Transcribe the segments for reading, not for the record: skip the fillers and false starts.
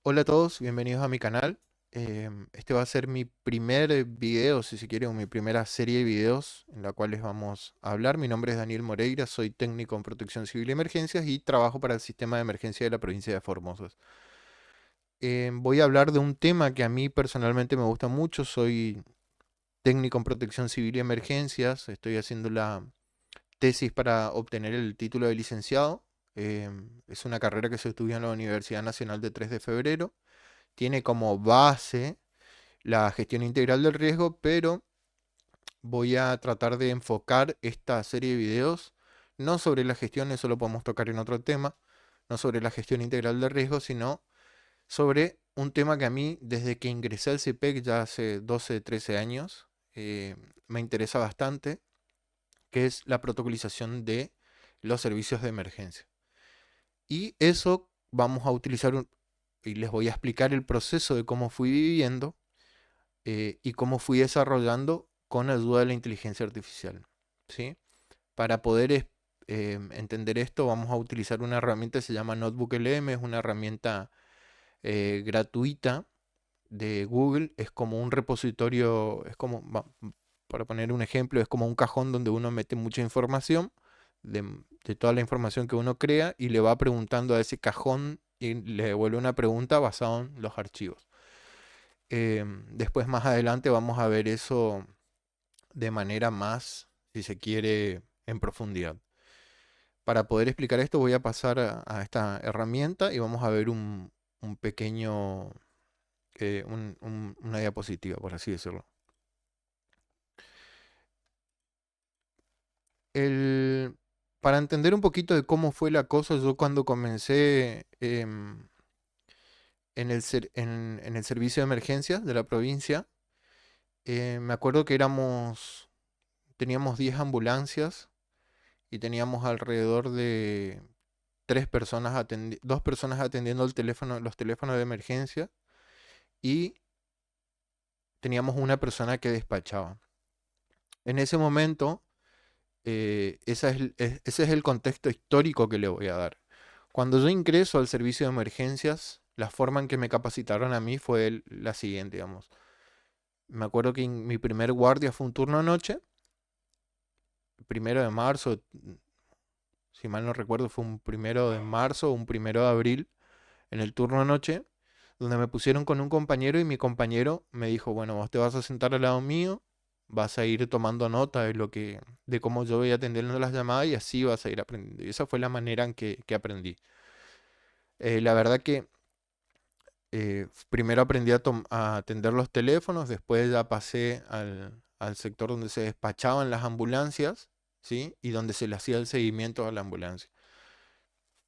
Hola a todos, bienvenidos a mi canal. Este va a ser mi primer video, si se quiere, o mi primera serie de videos en la cual les vamos a hablar. Mi nombre es Daniel Moreira, soy técnico en protección civil y emergencias y trabajo para el sistema de emergencia de la provincia de Formosa. Voy a hablar de un tema que a mí personalmente me gusta mucho. Soy técnico en protección civil y emergencias. Estoy haciendo la tesis para obtener el título de licenciado. Es una carrera que se estudia en la Universidad Nacional de 3 de Febrero. Tiene como base la gestión integral del riesgo, pero voy a tratar de enfocar esta serie de videos no sobre la gestión, eso lo podemos tocar en otro tema, no sobre la gestión integral del riesgo, sino sobre un tema que a mí, desde que ingresé al CIPEC ya hace 12, 13 años, me interesa bastante, que es la protocolización de los servicios de emergencia. Y eso vamos a utilizar y les voy a explicar el proceso de cómo fui viviendo y cómo fui desarrollando con ayuda de la inteligencia artificial. ¿Sí? Para poder entender esto, vamos a utilizar una herramienta que se llama Notebook LM, es una herramienta gratuita de Google, es como un repositorio, es como, para poner un ejemplo, es como un cajón donde uno mete mucha información, de toda la información que uno crea, y le va preguntando a ese cajón y le devuelve una pregunta basada en los archivos. Después más adelante vamos a ver eso de manera más, si se quiere, en profundidad. Para poder explicar esto voy a pasar a esta herramienta y vamos a ver un pequeño, una diapositiva, por así decirlo. El, para entender un poquito de cómo fue la cosa, yo cuando comencé en el servicio de emergencias de la provincia, me acuerdo que teníamos 10 ambulancias y teníamos alrededor de dos personas atendiendo los teléfonos de emergencia y teníamos una persona que despachaba. En ese momento, ese es el contexto histórico que le voy a dar. Cuando yo ingreso al servicio de emergencias, la forma en que me capacitaron a mí fue la siguiente, digamos. Me acuerdo que mi primer guardia fue un turno noche, 1 de marzo, si mal no recuerdo, fue un 1 de marzo o un 1 de abril, en el turno noche, donde me pusieron con un compañero y mi compañero me dijo, bueno, vos te vas a sentar al lado mío, vas a ir tomando nota de cómo yo voy atendiendo las llamadas y así vas a ir aprendiendo. Y esa fue la manera en que aprendí. La verdad que primero aprendí a atender los teléfonos, después ya pasé al sector donde se despachaban las ambulancias, ¿sí? Y donde se le hacía el seguimiento a la ambulancia.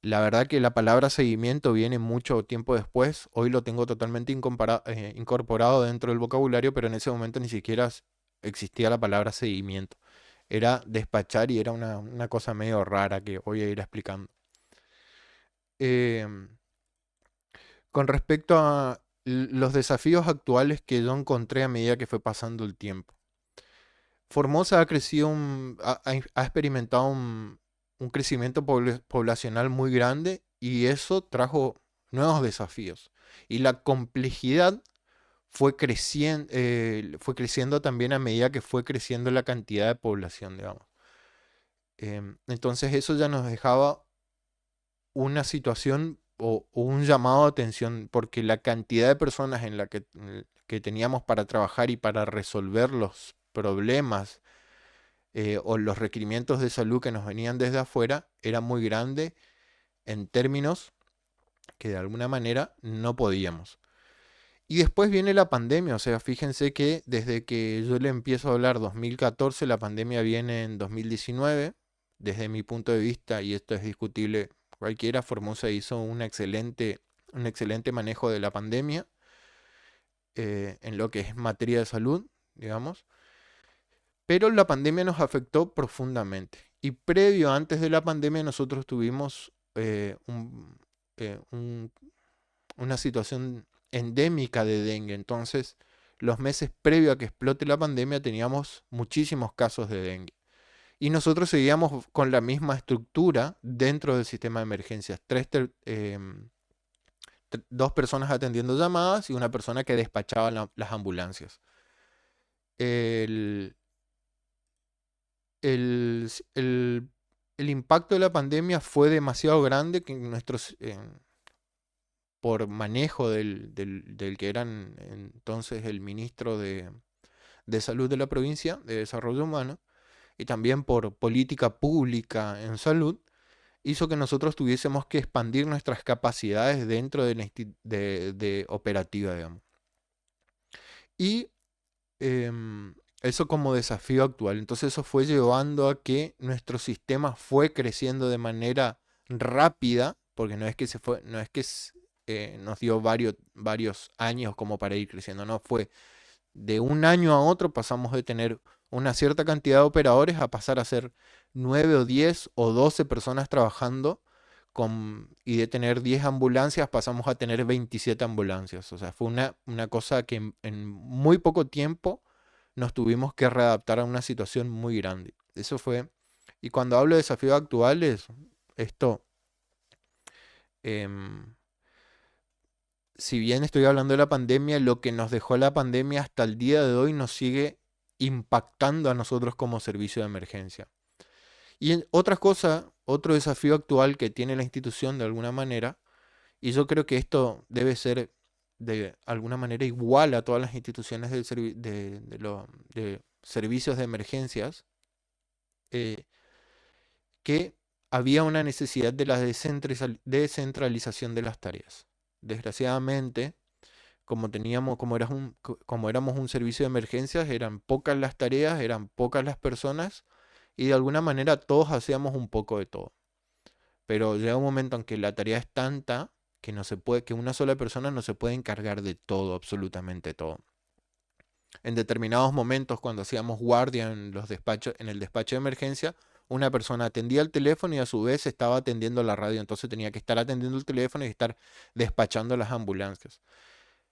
La verdad que la palabra seguimiento viene mucho tiempo después. Hoy lo tengo totalmente incorporado dentro del vocabulario, pero en ese momento ni siquiera existía la palabra seguimiento. Era despachar y era una cosa medio rara que voy a ir explicando. Em, con respecto a los desafíos actuales que yo encontré a medida que fue pasando el tiempo. Formosa ha crecido, ha experimentado un crecimiento poblacional muy grande y eso trajo nuevos desafíos. Y la complejidad fue creciendo también a medida que fue creciendo la cantidad de población, digamos. Entonces eso ya nos dejaba una situación o un llamado de atención porque la cantidad de personas que teníamos para trabajar y para resolver los problemas o los requerimientos de salud que nos venían desde afuera era muy grande en términos que de alguna manera no podíamos. Y después viene la pandemia, o sea, fíjense que desde que yo le empiezo a hablar 2014, la pandemia viene en 2019. Desde mi punto de vista, y esto es discutible, cualquiera, Formosa hizo un excelente manejo de la pandemia en lo que es materia de salud, digamos. Pero la pandemia nos afectó profundamente. Y previo, antes de la pandemia, nosotros tuvimos eh, un- una situación endémica de dengue. Entonces, los meses previo a que explote la pandemia, teníamos muchísimos casos de dengue. Y nosotros seguíamos con la misma estructura dentro del sistema de emergencias. 2 personas atendiendo llamadas y una persona que despachaba las ambulancias. El, el, el- el impacto de la pandemia fue demasiado grande que por manejo del que eran entonces el ministro de Salud de la provincia de Desarrollo Humano, y también por política pública en salud, hizo que nosotros tuviésemos que expandir nuestras capacidades dentro de operativa, digamos. Y eso como desafío actual. Entonces eso fue llevando a que nuestro sistema fue creciendo de manera rápida, porque no es que se fue, no es que nos dio varios años como para ir creciendo, no, fue de un año a otro pasamos de tener una cierta cantidad de operadores a pasar a ser 9 o 10 o 12 personas trabajando y de tener 10 ambulancias pasamos a tener 27 ambulancias. O sea, fue una cosa que en muy poco tiempo nos tuvimos que readaptar a una situación muy grande. Eso fue. Y cuando hablo de desafíos actuales, esto, em, si bien estoy hablando de la pandemia, lo que nos dejó la pandemia hasta el día de hoy nos sigue impactando a nosotros como servicio de emergencia. Y otra cosa, otro desafío actual que tiene la institución de alguna manera, y yo creo que esto debe ser de alguna manera igual a todas las instituciones de servicios de emergencias, eh, que había una necesidad de la descentralización de las tareas. Desgraciadamente, como éramos un servicio de emergencias, eran pocas las tareas, eran pocas las personas, y de alguna manera todos hacíamos un poco de todo. Pero llega un momento en que la tarea es tanta que no se puede, que una sola persona no se puede encargar de todo, absolutamente todo. En determinados momentos, cuando hacíamos guardia en los despachos, en el despacho de emergencia, una persona atendía el teléfono y a su vez estaba atendiendo la radio, entonces tenía que estar atendiendo el teléfono y estar despachando las ambulancias.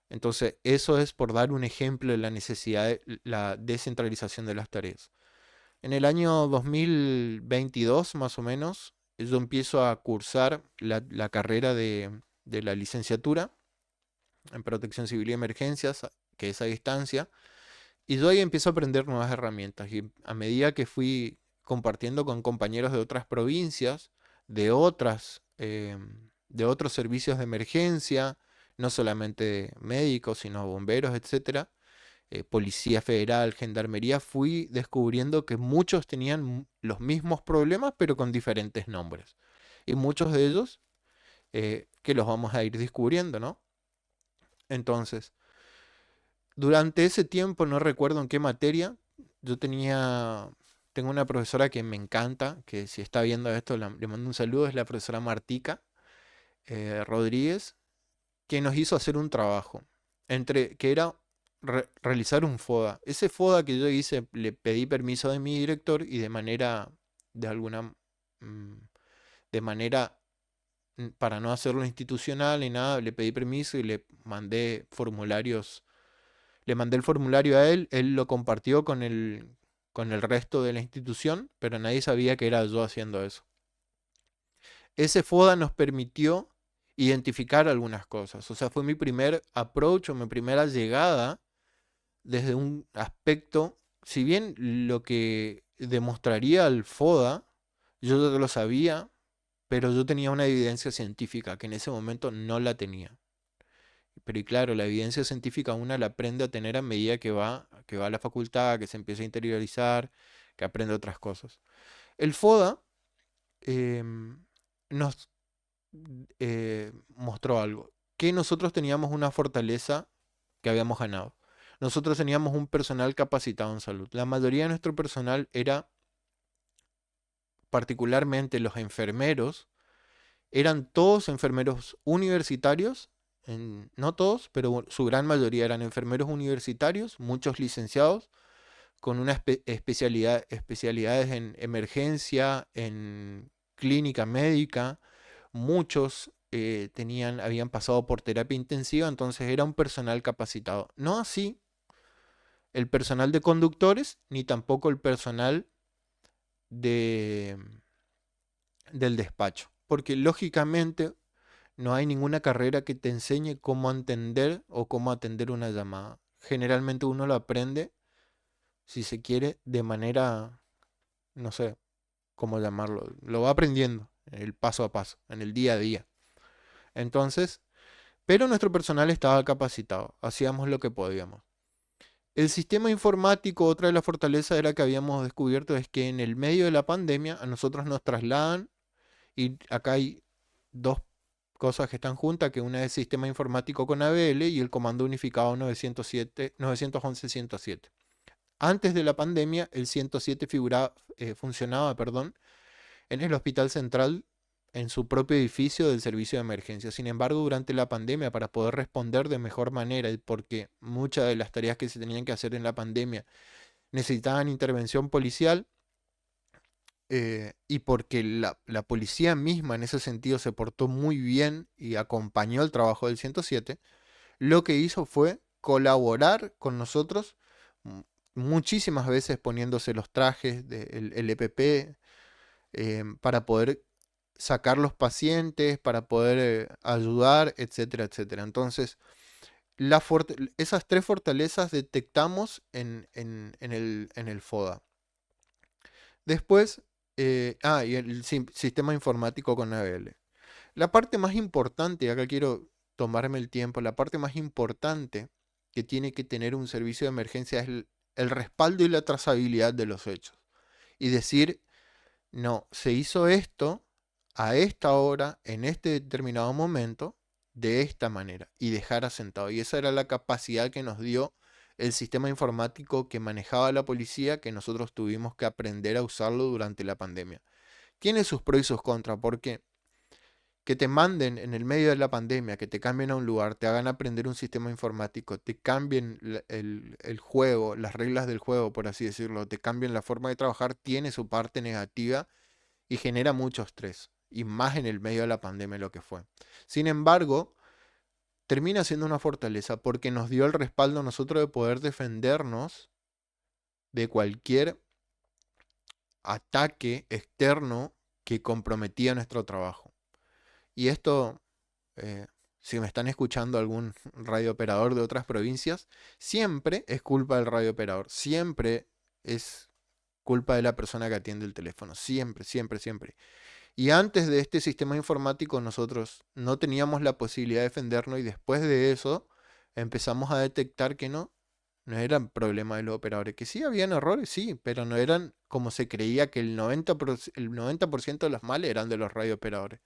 Entonces, eso es por dar un ejemplo de la necesidad de la descentralización de las tareas. En el año 2022, más o menos, yo empiezo a cursar la carrera de la licenciatura en Protección Civil y Emergencias, que es a distancia, y yo ahí empiezo a aprender nuevas herramientas. Y a medida que fui compartiendo con compañeros de otras provincias, de otros servicios de emergencia, no solamente médicos, sino bomberos, etcétera, Policía Federal, Gendarmería, fui descubriendo que muchos tenían los mismos problemas, pero con diferentes nombres. Y muchos de ellos que los vamos a ir descubriendo, ¿no? Entonces, durante ese tiempo, no recuerdo en qué materia, yo tengo una profesora que me encanta, que si está viendo esto le mando un saludo, es la profesora Martica Rodríguez, que nos hizo hacer un trabajo, que era realizar un FODA. Ese FODA que yo hice, le pedí permiso de mi director y de alguna, mm, de manera, para no hacerlo institucional ni nada, le pedí permiso y le mandé el formulario a él lo compartió con el resto de la institución, pero nadie sabía que era yo haciendo eso. Ese FODA nos permitió identificar algunas cosas. O sea, fue mi primer approach o mi primera llegada desde un aspecto, si bien lo que demostraría el FODA, yo ya lo sabía, pero yo tenía una evidencia científica que en ese momento no la tenía. Pero y claro, la evidencia científica una la aprende a tener a medida que va a la facultad, que se empieza a interiorizar, que aprende otras cosas. El FODA em, nos mostró algo, que nosotros teníamos una fortaleza que habíamos ganado. Nosotros teníamos un personal capacitado en salud. La mayoría de nuestro personal era, particularmente los enfermeros, eran todos enfermeros universitarios, no todos, pero su gran mayoría eran enfermeros universitarios, muchos licenciados, con una especialidades en emergencia, en clínica médica, muchos habían pasado por terapia intensiva, entonces era un personal capacitado. No así el personal de conductores, ni tampoco el personal de, del despacho, porque lógicamente No hay ninguna carrera que te enseñe cómo entender o cómo atender una llamada. Generalmente uno lo aprende, si se quiere, de manera, no sé cómo llamarlo, lo va aprendiendo, el paso a paso, en el día a día. Entonces, pero nuestro personal estaba capacitado, hacíamos lo que podíamos. El sistema informático, otra de las fortalezas era que habíamos descubierto es que en el medio de la pandemia a nosotros nos trasladan y acá hay dos cosas que están juntas, que una es el sistema informático con ABL y el comando unificado 907, 911-107. Antes de la pandemia, el 107 funcionaba, perdón, en el Hospital Central en su propio edificio del servicio de emergencia. Sin embargo, durante la pandemia, para poder responder de mejor manera, y porque muchas de las tareas que se tenían que hacer en la pandemia necesitaban intervención policial, y porque la policía misma en ese sentido se portó muy bien y acompañó el trabajo del 107, lo que hizo fue colaborar con nosotros muchísimas veces poniéndose los trajes del EPP, para poder sacar los pacientes, para poder ayudar, etcétera, etcétera. Entonces, esas tres fortalezas detectamos en el FODA. Después, y el sistema informático con ABL. La parte más importante, acá quiero tomarme el tiempo, la parte más importante que tiene que tener un servicio de emergencia es el respaldo y la trazabilidad de los hechos. Y decir, no, se hizo esto a esta hora, en este determinado momento, de esta manera, y dejar asentado. Y esa era la capacidad que nos dio el sistema informático que manejaba la policía, que nosotros tuvimos que aprender a usarlo durante la pandemia. Tiene sus pros y sus contras, porque que te manden en el medio de la pandemia, que te cambien a un lugar, te hagan aprender un sistema informático, te cambien el juego, las reglas del juego, por así decirlo, te cambien la forma de trabajar, tiene su parte negativa y genera mucho estrés, y más en el medio de la pandemia lo que fue. Sin embargo, termina siendo una fortaleza porque nos dio el respaldo a nosotros de poder defendernos de cualquier ataque externo que comprometía nuestro trabajo. Y esto, eh, si me están escuchando algún radiooperador de otras provincias, siempre es culpa del radiooperador, siempre es culpa de la persona que atiende el teléfono, siempre, siempre, siempre. Y antes de este sistema informático nosotros no teníamos la posibilidad de defendernos y después de eso empezamos a detectar que no eran problemas de los operadores, que sí habían errores, sí, pero no eran como se creía que el 90% de los males eran de los radiooperadores.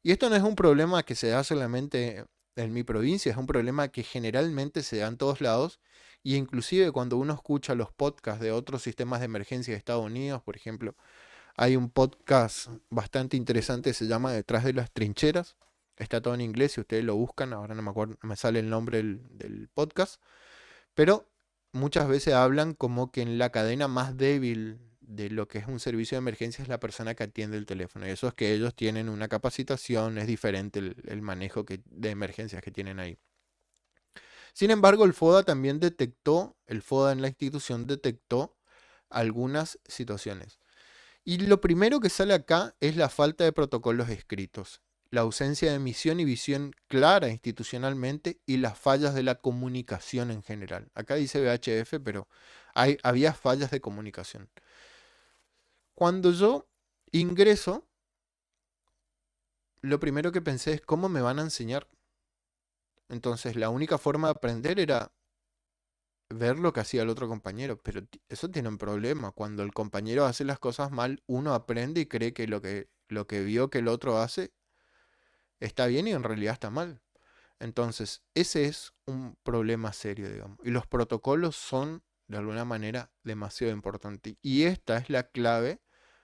Y esto no es un problema que se da solamente en mi provincia, es un problema que generalmente se da en todos lados. Y inclusive cuando uno escucha los podcasts de otros sistemas de emergencia de Estados Unidos, por ejemplo, hay un podcast bastante interesante, se llama Detrás de las Trincheras. Está todo en inglés, si ustedes lo buscan, ahora no me acuerdo, no me sale el nombre del podcast. Pero muchas veces hablan como que en la cadena más débil de lo que es un servicio de emergencia es la persona que atiende el teléfono. Y eso es que ellos tienen una capacitación, es diferente el manejo de emergencias que tienen ahí. Sin embargo, el FODA en la institución detectó algunas situaciones. Y lo primero que sale acá es la falta de protocolos escritos, la ausencia de misión y visión clara institucionalmente y las fallas de la comunicación en general. Acá dice VHF, pero había fallas de comunicación. Cuando yo ingreso, lo primero que pensé es cómo me van a enseñar. Entonces la única forma de aprender era ver lo que hacía el otro compañero, pero eso tiene un problema. Cuando el compañero hace las cosas mal, uno aprende y cree que lo que vio que el otro hace está bien y en realidad está mal. Entonces, ese es un problema serio, digamos. Y los protocolos son, de alguna manera, demasiado importantes. Y esta es la clave,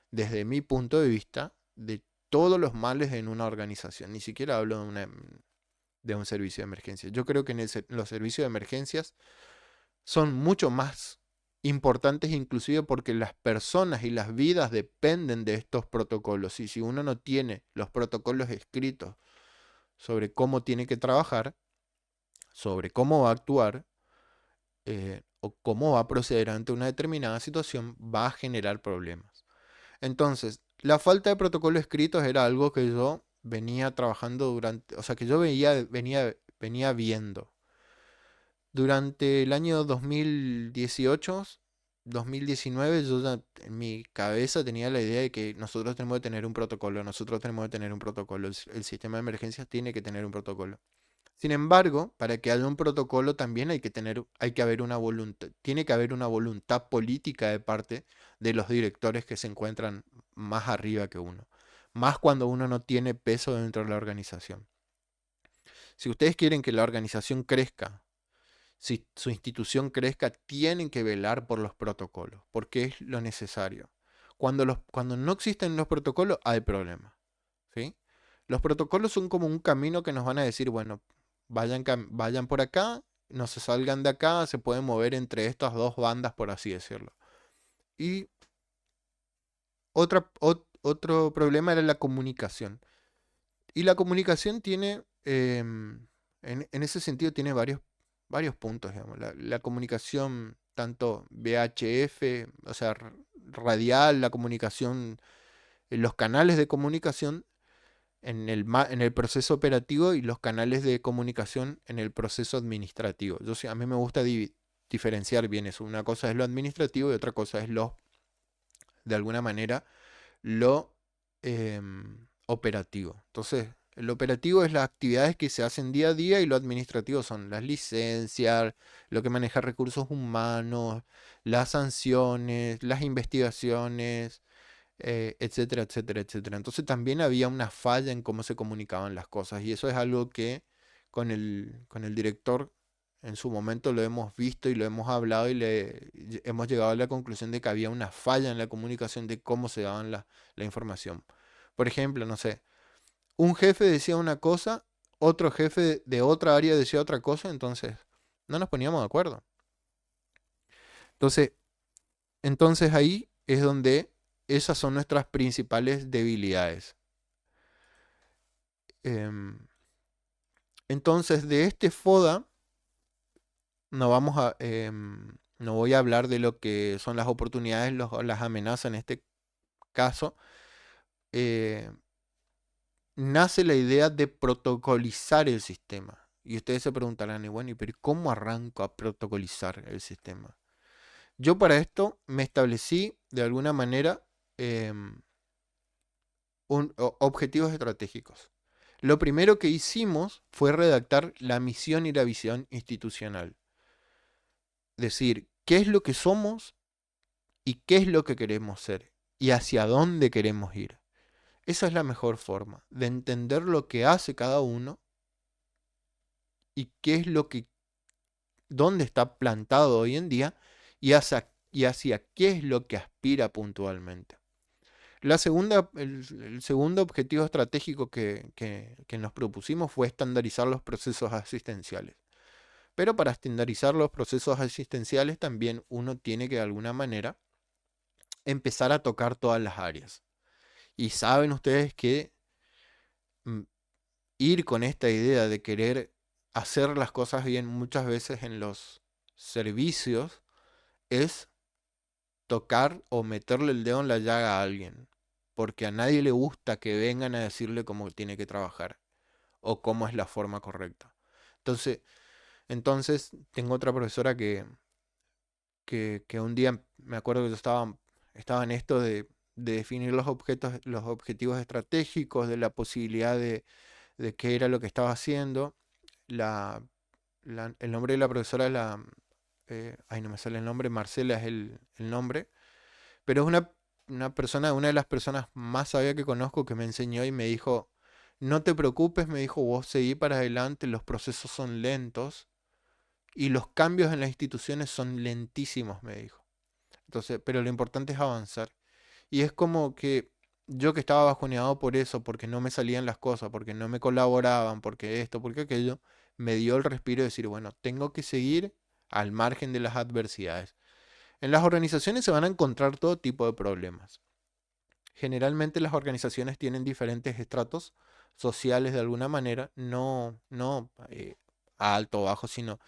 desde mi punto de vista, de todos los males en una organización. Ni siquiera hablo de un servicio de emergencia. Yo creo que los servicios de emergencias son mucho más importantes, inclusive porque las personas y las vidas dependen de estos protocolos. Y si uno no tiene los protocolos escritos sobre cómo tiene que trabajar, sobre cómo va a actuar, o cómo va a proceder ante una determinada situación, va a generar problemas. Entonces, la falta de protocolo escritos era algo que yo venía trabajando durante, o sea, que yo venía viendo. Durante el año 2018, 2019, yo ya en mi cabeza tenía la idea de que nosotros tenemos que tener un protocolo, nosotros tenemos que tener un protocolo, el sistema de emergencias tiene que tener un protocolo. Sin embargo, para que haya un protocolo también hay que haber una voluntad, tiene que haber una voluntad política de parte de los directores que se encuentran más arriba que uno, más cuando uno no tiene peso dentro de la organización. Si ustedes quieren que la organización crezca, si su institución crezca, tienen que velar por los protocolos, porque es lo necesario. Cuando no existen los protocolos, hay problemas, ¿sí? Los protocolos son como un camino que nos van a decir, bueno, vayan por acá, no se salgan de acá, se pueden mover entre estas dos bandas, por así decirlo. Y otro problema era la comunicación. Y la comunicación tiene, en ese sentido, tiene varios puntos, digamos. La comunicación, tanto VHF, o sea, radial, la comunicación, los canales de comunicación en el proceso operativo y los canales de comunicación en el proceso administrativo. A mí me gusta diferenciar bien eso. Una cosa es lo administrativo y otra cosa es de alguna manera, lo operativo. Entonces, el operativo es las actividades que se hacen día a día y lo administrativo son las licencias, lo que maneja recursos humanos, las sanciones, las investigaciones, etcétera, etcétera, etcétera. Entonces también había una falla en cómo se comunicaban las cosas y eso es algo que con el director en su momento lo hemos visto y lo hemos hablado y hemos llegado a la conclusión de que había una falla en la comunicación de cómo se daban la información. Por ejemplo, no sé, un jefe decía una cosa, otro jefe de otra área decía otra cosa, entonces no nos poníamos de acuerdo. Entonces, entonces ahí es donde esas son nuestras principales debilidades. Em, entonces, de este FODA no voy a hablar de lo que son las oportunidades, las amenazas en este caso. eh, Nace la idea de protocolizar el sistema. Y ustedes se preguntarán, y bueno, ¿y pero cómo arranco a protocolizar el sistema? Yo para esto me establecí de alguna manera em, objetivos estratégicos. Lo primero que hicimos fue redactar la misión y la visión institucional. Decir, qué es lo que somos y qué es lo que queremos ser y hacia dónde queremos ir. Esa es la mejor forma de entender lo que hace cada uno y qué es lo que, dónde está plantado hoy en día y hacia qué es lo que aspira puntualmente. El segundo objetivo estratégico que nos propusimos fue estandarizar los procesos asistenciales. Pero para estandarizar los procesos asistenciales también uno tiene que de alguna manera empezar a tocar todas las áreas. Y saben ustedes que mm, ir con esta idea de querer hacer las cosas bien muchas veces en los servicios es tocar o meterle el dedo en la llaga a alguien. Porque a nadie le gusta que vengan a decirle cómo tiene que trabajar o cómo es la forma correcta. Entonces, entonces tengo otra profesora que un día me acuerdo que yo estaba en esto de definir los objetivos estratégicos, de la posibilidad de qué era lo que estaba haciendo. La, el nombre de la profesora es ay, no me sale el nombre, Marcela es el nombre, pero es una de las personas más sabias que conozco que me enseñó y me dijo, no te preocupes, me dijo, vos seguí para adelante, los procesos son lentos y los cambios en las instituciones son lentísimos, me dijo. Entonces, pero lo importante es avanzar. Y es como que yo que estaba bajoneado por eso, porque no me salían las cosas, porque no me colaboraban, porque esto, porque aquello, me dio el respiro de decir, bueno, tengo que seguir al margen de las adversidades. En las organizaciones se van a encontrar todo tipo de problemas. Generalmente las organizaciones tienen diferentes estratos sociales de alguna manera, no a alto o bajo, sino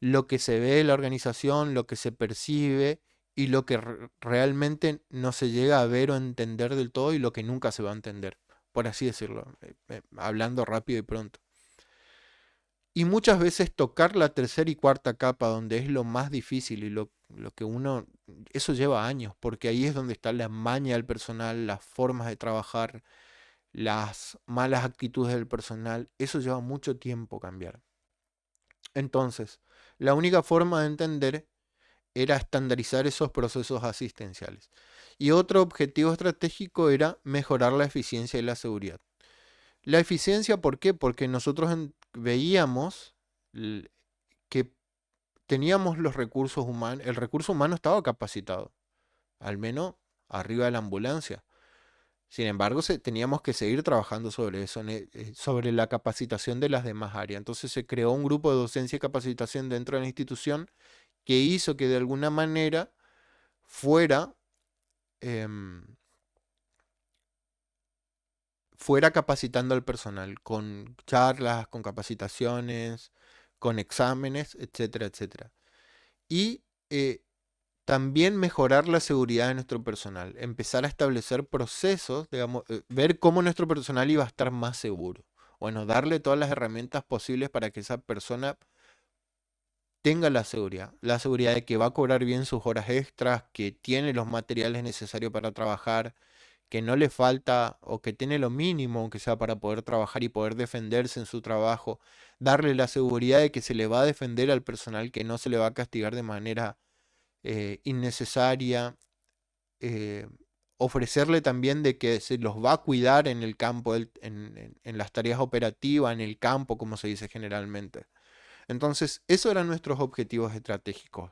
lo que se ve de la organización, lo que se percibe y lo que realmente no se llega a ver o entender del todo y lo que nunca se va a entender. por así decirlo, hablando rápido y pronto. Y muchas veces tocar la tercera y cuarta capa, donde es lo más difícil y lo que uno, eso lleva años, porque ahí es donde está la maña del personal, las formas de trabajar, las malas actitudes del personal, eso lleva mucho tiempo cambiar. Entonces, la única forma de entender era estandarizar esos procesos asistenciales. Y otro objetivo estratégico era mejorar la eficiencia y la seguridad. La eficiencia, ¿por qué? Porque nosotros veíamos que teníamos los recursos humanos, el recurso humano estaba capacitado, al menos arriba de la ambulancia. Sin embargo, teníamos que seguir trabajando sobre eso, sobre la capacitación de las demás áreas. Entonces se creó un grupo de docencia y capacitación dentro de la institución que hizo que de alguna manera fuera, em, fuera capacitando al personal con charlas, con capacitaciones, con exámenes, etcétera, etcétera. Y también mejorar la seguridad de nuestro personal, empezar a establecer procesos, digamos, ver cómo nuestro personal iba a estar más seguro. Bueno, darle todas las herramientas posibles para que esa persona tenga la seguridad de que va a cobrar bien sus horas extras, que tiene los materiales necesarios para trabajar, que no le falta o que tiene lo mínimo, aunque sea para poder trabajar y poder defenderse en su trabajo, darle la seguridad de que se le va a defender al personal, que no se le va a castigar de manera innecesaria, eh, ofrecerle también de que se los va a cuidar en el campo, en las tareas operativas, en el campo, como se dice generalmente. Entonces, esos eran nuestros objetivos estratégicos.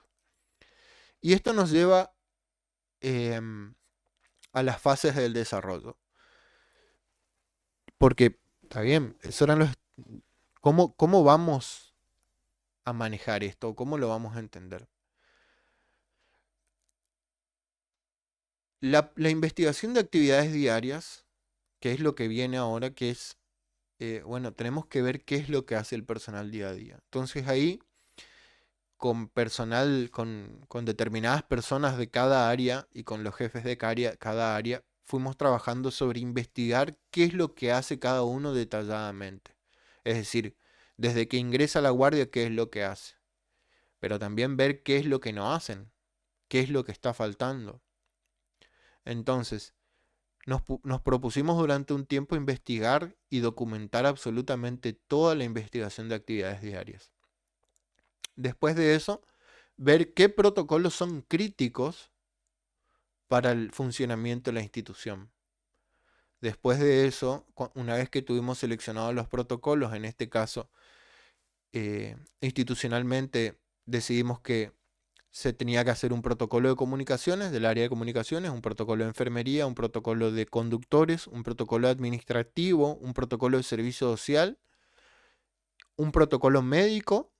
Y esto nos lleva em, a las fases del desarrollo. Porque, está bien, eso eran los... ¿Cómo vamos a manejar esto? ¿Cómo lo vamos a entender? La investigación de actividades diarias, que es lo que viene ahora, que es, bueno, tenemos que ver qué es lo que hace el personal día a día. Entonces ahí, con personal, con determinadas personas de cada área y con los jefes de cada área, fuimos trabajando sobre investigar qué es lo que hace cada uno detalladamente. Es decir, desde que ingresa a la guardia, qué es lo que hace, pero también ver qué es lo que no hacen, qué es lo que está faltando. Entonces, nos propusimos durante un tiempo investigar y documentar absolutamente toda la investigación de actividades diarias. Después de eso, ver qué protocolos son críticos para el funcionamiento de la institución. Después de eso, una vez que tuvimos seleccionados los protocolos, en este caso, institucionalmente decidimos que se tenía que hacer un protocolo de comunicaciones del área de comunicaciones, un protocolo de enfermería, un protocolo de conductores, un protocolo administrativo, un protocolo de servicio social, un protocolo médico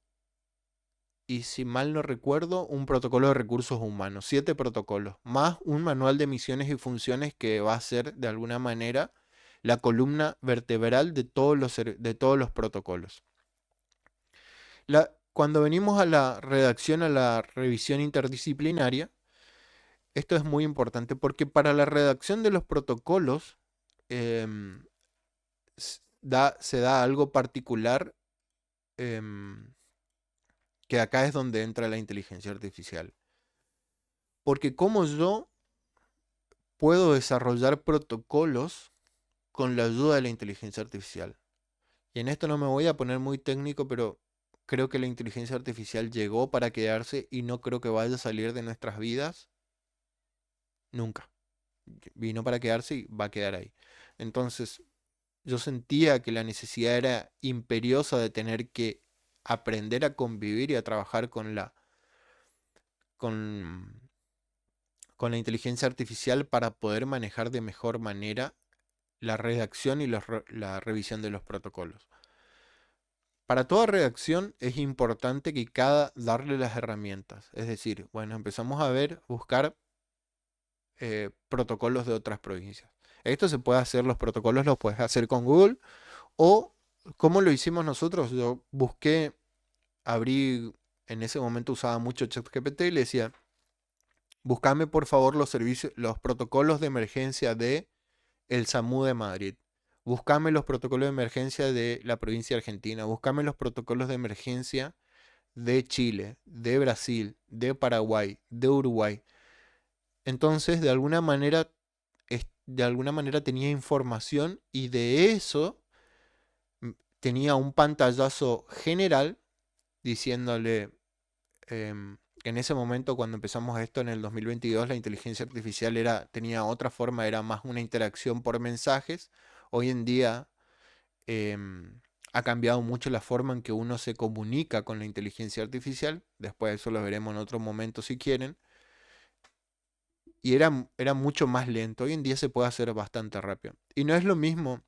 y, si mal no recuerdo, un protocolo de recursos humanos. 7 protocolos, más un manual de misiones y funciones que va a ser de alguna manera la columna vertebral de todos los protocolos. Cuando venimos a la redacción, a la revisión interdisciplinaria, esto es muy importante porque para la redacción de los protocolos em, se da algo particular, em, que acá es donde entra la inteligencia artificial. Porque como yo puedo desarrollar protocolos con la ayuda de la inteligencia artificial. Y en esto no me voy a poner muy técnico, pero creo que la inteligencia artificial llegó para quedarse y no creo que vaya a salir de nuestras vidas nunca. Vino para quedarse y va a quedar ahí. Entonces, yo sentía que la necesidad era imperiosa de tener que aprender a convivir y a trabajar con, con la inteligencia artificial para poder manejar de mejor manera la redacción y la revisión de los protocolos. Para toda redacción es importante que darle las herramientas. Es decir, bueno, empezamos a buscar protocolos de otras provincias. Esto se puede hacer, los protocolos los puedes hacer con Google o como lo hicimos nosotros. Yo en ese momento usaba mucho ChatGPT y le decía, buscame por favor los protocolos de emergencia de el SAMU de Madrid. Buscame los protocolos de emergencia de la provincia de Argentina, buscame los protocolos de emergencia de Chile, de Brasil, de Paraguay, de Uruguay. Entonces, de alguna manera tenía información y de eso tenía un pantallazo general diciéndole que en ese momento, cuando empezamos esto en el 2022, la inteligencia artificial tenía otra forma, era más una interacción por mensajes. Hoy en día ha cambiado mucho la forma en que uno se comunica con la inteligencia artificial. Después eso lo veremos en otro momento si quieren. Y era mucho más lento. Hoy en día se puede hacer bastante rápido. Y no es lo mismo.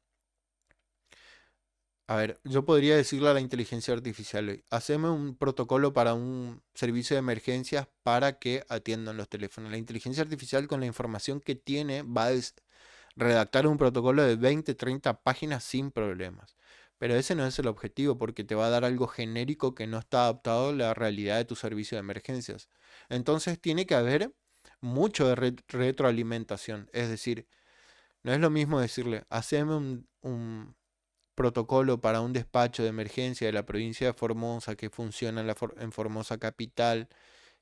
A ver, yo podría decirle a la inteligencia artificial hoy, haceme un protocolo para un servicio de emergencias para que atiendan los teléfonos. La inteligencia artificial con la información que tiene va a redactar un protocolo de 20, 30 páginas sin problemas. Pero ese no es el objetivo porque te va a dar algo genérico que no está adaptado a la realidad de tu servicio de emergencias. Entonces tiene que haber mucho de retroalimentación. Es decir, no es lo mismo decirle, haceme un protocolo para un despacho de emergencia de la provincia de Formosa que funciona en Formosa Capital,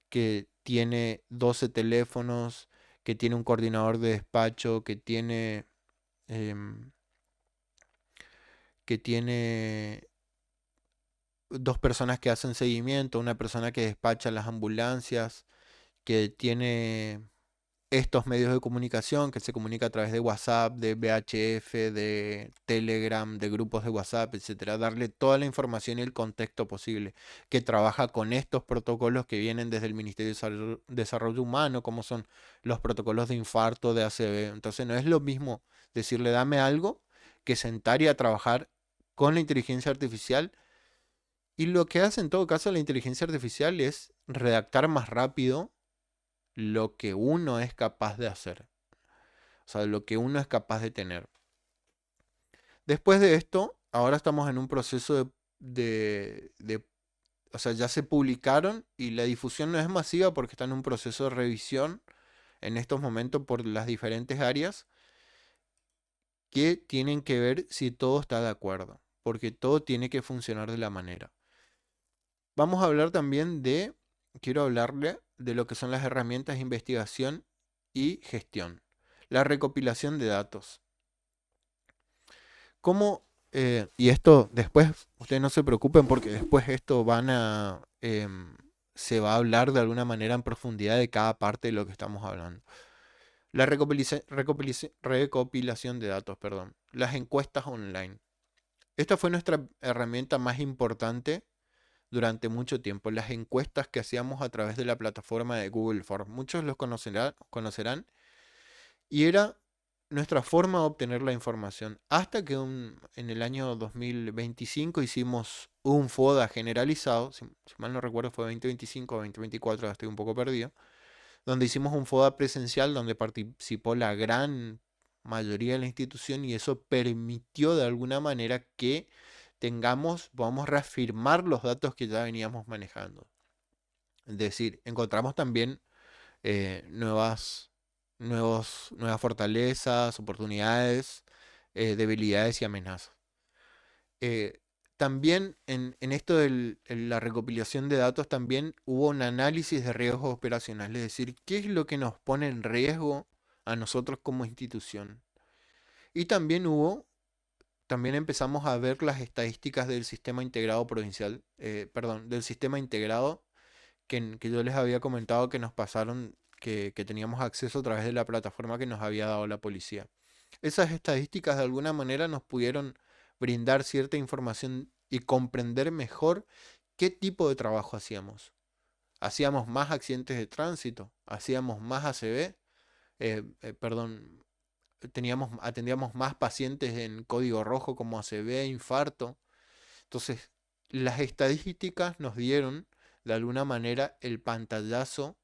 que tiene 12 teléfonos, que tiene un coordinador de despacho, em, que tiene dos personas que hacen seguimiento, una persona que despacha las ambulancias, que tiene estos medios de comunicación, que se comunica a través de WhatsApp, de VHF, de Telegram, de grupos de WhatsApp, etcétera, darle toda la información y el contexto posible, que trabaja con estos protocolos que vienen desde el Ministerio de Desarrollo Humano, como son los protocolos de infarto, de ACV. Entonces no es lo mismo decirle dame algo que sentar y a trabajar con la inteligencia artificial. Y lo que hace en todo caso la inteligencia artificial es redactar más rápido lo que uno es capaz de hacer. O sea, lo que uno es capaz de tener. Después de esto, ahora estamos en un proceso o sea, ya se publicaron y la difusión no es masiva porque está en un proceso de revisión en estos momentos por las diferentes áreas que tienen que ver si todo está de acuerdo, porque todo tiene que funcionar de la manera. Vamos a hablar también quiero hablarle de lo que son las herramientas de investigación y gestión. La recopilación de datos. ¿Cómo, y esto después, ustedes no se preocupen porque después esto se va a hablar de alguna manera en profundidad de cada parte de lo que estamos hablando. La recopilación de datos, perdón. Las encuestas online. Esta fue nuestra herramienta más importante durante mucho tiempo. Las encuestas que hacíamos a través de la plataforma de Google Forms. Muchos los conocerán y era nuestra forma de obtener la información. Hasta que en el año 2025 hicimos un FODA generalizado, si mal no recuerdo fue 2025 o 2024, estoy un poco perdido, donde hicimos un FODA presencial donde participó la gran mayoría de la institución y eso permitió de alguna manera que podamos reafirmar los datos que ya veníamos manejando. Es decir, encontramos también nuevas nuevas fortalezas, oportunidades, debilidades y amenazas. Eh, También en esto de la recopilación de datos también hubo un análisis de riesgos operacionales, es decir, qué es lo que nos pone en riesgo a nosotros como institución. Y también empezamos a ver las estadísticas del sistema integrado provincial, perdón, del sistema integrado que yo les había comentado que nos pasaron, que teníamos acceso a través de la plataforma que nos había dado la policía. Esas estadísticas de alguna manera nos pudieron brindar cierta información y comprender mejor qué tipo de trabajo hacíamos. ¿Hacíamos más accidentes de tránsito? ¿Hacíamos más ACV? Perdón, atendíamos más pacientes en código rojo como ACV, infarto. Entonces, las estadísticas nos dieron de alguna manera el pantallazo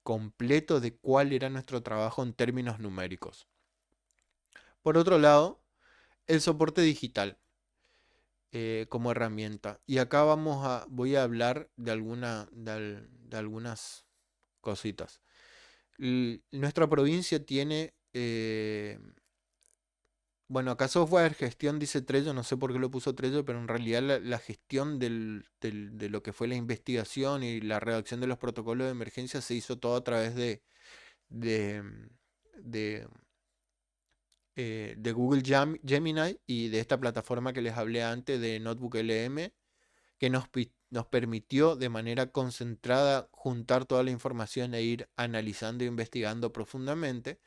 completo de cuál era nuestro trabajo en términos numéricos. Por otro lado, el soporte digital como herramienta. Y acá voy a hablar de algunas cositas. Nuestra provincia tiene Bueno, acá software gestión dice Trello, no sé por qué lo puso Trello, pero en realidad la gestión de lo que fue la investigación y la redacción de los protocolos de emergencia se hizo todo a través de, de, de Google Gemini y de esta plataforma que les hablé antes de Notebook LM, que nos permitió de manera concentrada juntar toda la información e ir analizando e investigando profundamente.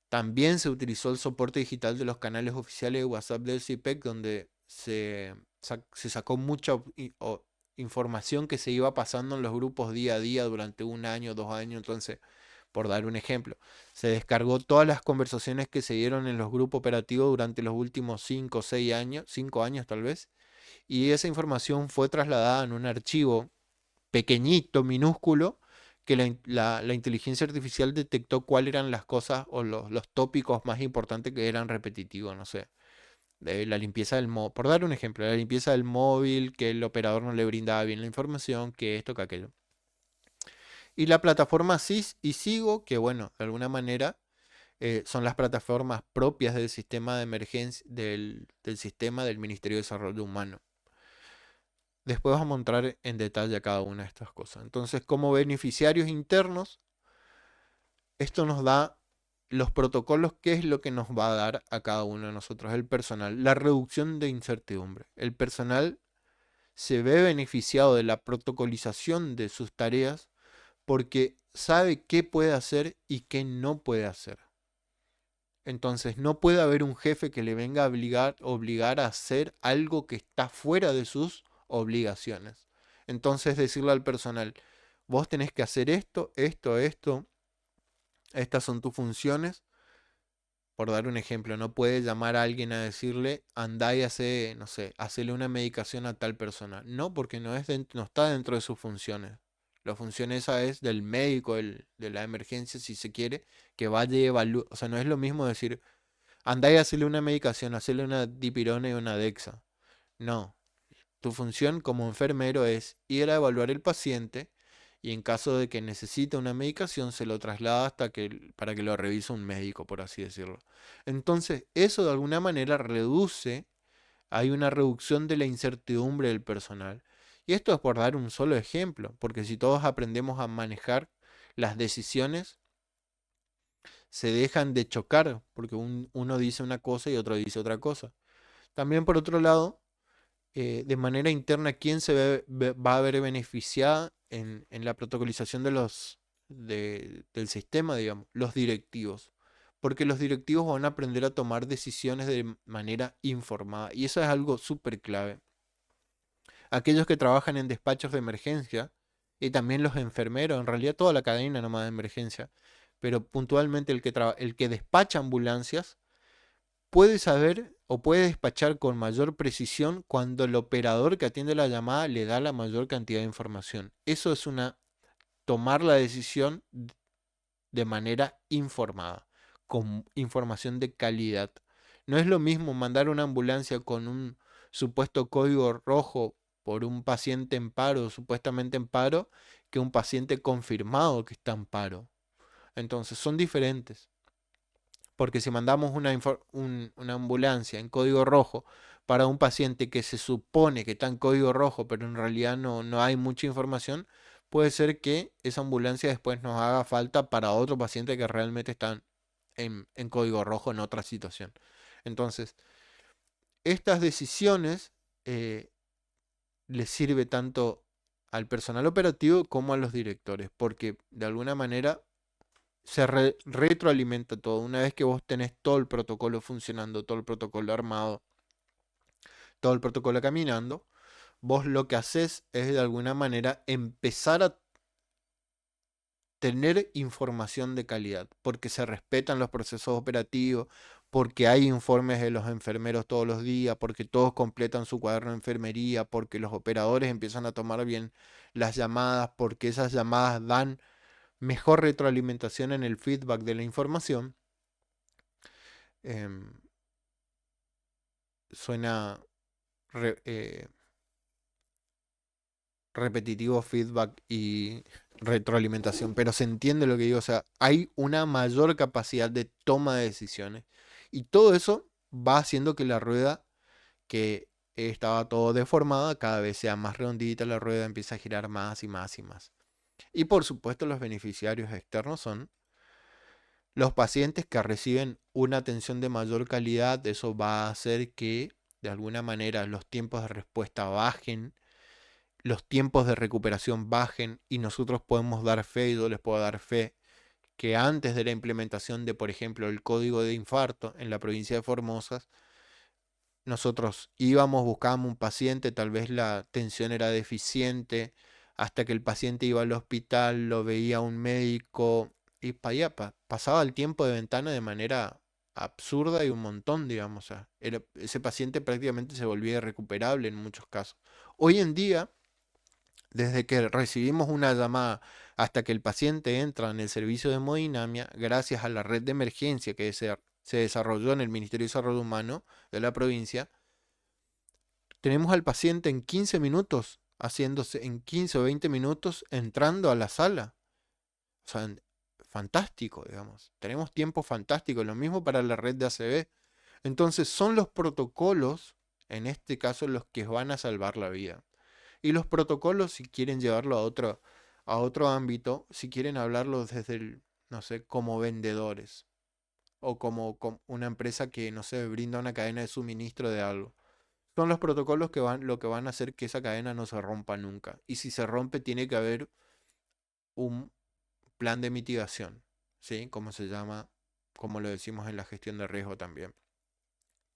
También se utilizó el soporte digital de los canales oficiales de WhatsApp del CIPEC, donde se sacó mucha información que se iba pasando en los grupos día a día durante un año, 2 años. Entonces, por dar un ejemplo, se descargó todas las conversaciones que se dieron en los grupos operativos durante los últimos 5 o 6 años, 5 años tal vez, y esa información fue trasladada en un archivo pequeñito, minúsculo, que la inteligencia artificial detectó cuáles eran las cosas o los tópicos más importantes que eran repetitivos, no sé. La limpieza del móvil, por dar un ejemplo, la limpieza del móvil, que el operador no le brindaba bien la información, que esto, que aquello. Y la plataforma SIS y SIGO, que bueno, de alguna manera son las plataformas propias del sistema de emergencia, del sistema del Ministerio de Desarrollo Humano. Después vamos a entrar en detalle a cada una de estas cosas. Entonces, como beneficiarios internos, esto nos da los protocolos, qué es lo que nos va a dar a cada uno de nosotros, el personal, la reducción de incertidumbre. El personal se ve beneficiado de la protocolización de sus tareas porque sabe qué puede hacer y qué no puede hacer. Entonces, no puede haber un jefe que le venga a obligar a hacer algo que está fuera de sus obligaciones. Entonces, decirle al personal, vos tenés que hacer esto, esto, esto, estas son tus funciones. Por dar un ejemplo, no puede llamar a alguien a decirle, andá y hace, no sé, hacele una medicación a tal persona. No, porque no está dentro de sus funciones. La función esa es del médico, de la emergencia, si se quiere, que vaya y evalúe. O sea, no es lo mismo decir, andá y hacerle una medicación, hacerle una dipirona y una dexa. No, tu función como enfermero es ir a evaluar el paciente y en caso de que necesite una medicación se lo traslada para que lo revise un médico, por así decirlo. Entonces, eso de alguna manera hay una reducción de la incertidumbre del personal. Y esto es por dar un solo ejemplo, porque si todos aprendemos a manejar las decisiones, se dejan de chocar, porque uno dice una cosa y otro dice otra cosa. También por otro lado, de manera interna, ¿quién va a ver beneficiada en la protocolización del sistema, digamos? Los directivos. Porque los directivos van a aprender a tomar decisiones de manera informada. Y eso es algo súper clave. Aquellos que trabajan en despachos de emergencia y también los enfermeros, en realidad toda la cadena nomás de emergencia, pero puntualmente el que despacha ambulancias puede saber o puede despachar con mayor precisión cuando el operador que atiende la llamada le da la mayor cantidad de información. Eso es tomar la decisión de manera informada, con información de calidad. No es lo mismo mandar una ambulancia con un supuesto código rojo por un paciente en paro, supuestamente en paro, que un paciente confirmado que está en paro. Entonces, son diferentes. Porque si mandamos una ambulancia en código rojo para un paciente que se supone que está en código rojo, pero en realidad no hay mucha información, puede ser que esa ambulancia después nos haga falta para otro paciente que realmente está en código rojo en otra situación. Entonces, estas decisiones eh, les sirve tanto al personal operativo como a los directores, porque de alguna manera se retroalimenta todo. Una vez que vos tenés todo el protocolo funcionando, todo el protocolo armado, todo el protocolo caminando, vos lo que haces es de alguna manera empezar a tener información de calidad, porque se respetan los procesos operativos, porque hay informes de los enfermeros todos los días, porque todos completan su cuaderno de enfermería, porque los operadores empiezan a tomar bien las llamadas, porque esas llamadas dan mejor retroalimentación en el feedback de la información. Em, Suena re- eh, repetitivo feedback y retroalimentación, pero se entiende lo que digo, o sea, hay una mayor capacidad de toma de decisiones y todo eso va haciendo que la rueda, que estaba todo deformada, cada vez sea más redondita, la rueda empieza a girar más y más y más. Y por supuesto los beneficiarios externos son los pacientes que reciben una atención de mayor calidad. Eso va a hacer que de alguna manera los tiempos de respuesta bajen, los tiempos de recuperación bajen, y nosotros podemos dar fe, yo les puedo dar fe, que antes de la implementación de, por ejemplo, el código de infarto en la provincia de Formosa, nosotros íbamos, buscábamos un paciente, tal vez la tensión era deficiente, hasta que el paciente iba al hospital, lo veía un médico y pasaba el tiempo de ventana de manera absurda y un montón, digamos. O sea, ese paciente prácticamente se volvía irrecuperable en muchos casos. Hoy en día, desde que recibimos una llamada hasta que el paciente entra en el servicio de hemodinamia, gracias a la red de emergencia que se desarrolló en el Ministerio de Desarrollo Humano de la provincia, tenemos al paciente en 15 minutos, haciéndose en 15 o 20 minutos, entrando a la sala. O sea, fantástico, digamos. Tenemos tiempo fantástico, lo mismo para la red de ACV. Entonces son los protocolos, en este caso, los que van a salvar la vida. Y los protocolos, si quieren llevarlo a otro ámbito, si quieren hablarlo desde el, no sé, como vendedores o como una empresa que, no sé, brinda una cadena de suministro de algo. Son los protocolos que lo que van a hacer que esa cadena no se rompa nunca. Y si se rompe, tiene que haber un plan de mitigación, ¿sí? Como se llama, como lo decimos en la gestión de riesgo también.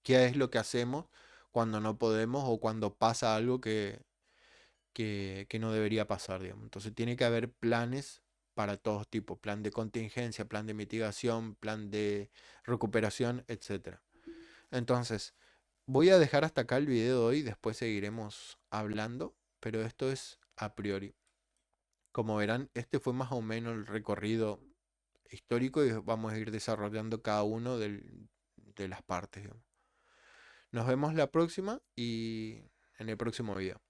¿Qué es lo que hacemos cuando no podemos o cuando pasa algo que no debería pasar, digamos? Entonces tiene que haber planes para todos tipos, plan de contingencia, plan de mitigación, plan de recuperación, etcétera. Entonces, voy a dejar hasta acá el video de hoy, después seguiremos hablando, pero esto es a priori. Como verán, este fue más o menos el recorrido histórico y vamos a ir desarrollando cada uno de las partes, digamos. Nos vemos la próxima y en el próximo video.